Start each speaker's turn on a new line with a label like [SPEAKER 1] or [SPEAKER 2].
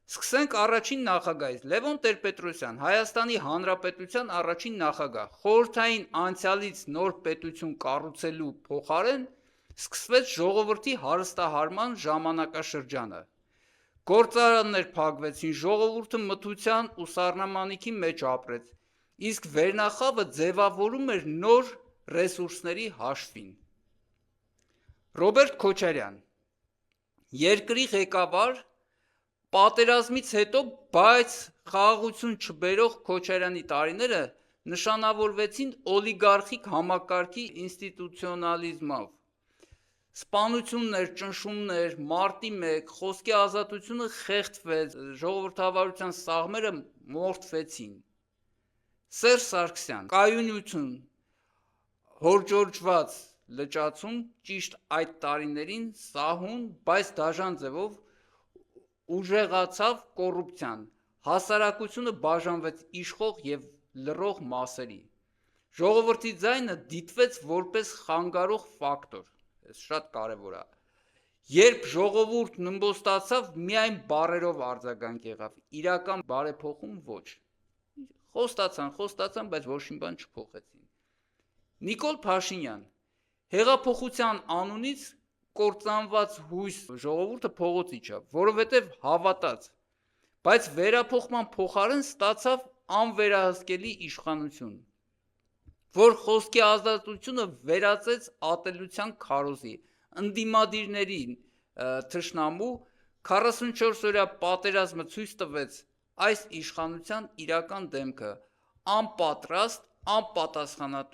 [SPEAKER 1] Սկսենք առաջին նախագահից։ Լևոն Տեր-Պետրոսյան, Հայաստանի Հանրապետության առաջին նախագահ, խորհրդային անցյալից նոր պետություն կառուցելու փոխարեն սկսվեց ժողովրդի հարստահարման ժամանակաշրջանը։ Գործարաններ փակվեցին, ժողովուրդը մթության ու սառնամանիքի մեջ ապրեց, իսկ վերնախավը ձևավորում էր նոր ռեսուրսների հաշվին։ Ռոբերտ Քոչարյան, երկրի ղեկավար, պատերազմից հետո, բայց խաղաղություն չբերող Քոչարյանի տարիները նշանավորվեցին օլիգարխիկ համակարգի ինստիտուցիոնալիզմով։ Սպանություններ, ճնշումներ, մարտի 1, խոսքի ազատությունը խեղդվեց, ժողովրդավարության սաղմերը մորթվեցին։ Սերժ Սարգսյան, կայունություն, հորժորժված լճացում, ճիշտ այդ տարիներին սահուն, բայց դաժան ձևով ուժեղացավ կոռուպցիան, հասարակությունը բաժանվեց իշխող և լռող մասերի, ժողովրդի ձայնը դիտվեց որպես խանգարող ֆակտոր, շատ կարևոր է, երբ ժողովուրդն ըմբոստացավ, միայն բառերով արձագանք եղավ, իրական բարեփոխում ոչ, խոստացան, բայց ոչ մի բան չփոխեցին։ Նիկոլ Փաշինյան, հեղափոխության անունից կործանված հույս ժողովուրդը փողոց իջավ, որովհետև հավատաց, բայց վերափոխման փոխարեն ստացավ անվերահսկելի իշխանություն, որ խոսքի ազատությունը վերածեց ատելության քարոզի, ընդդիմադիրներին թշնամու, 44-օրյա պատերազմը ցույց տվեց այս իշխանության իրական դեմքը, անպատրաստ, անպատասխանատու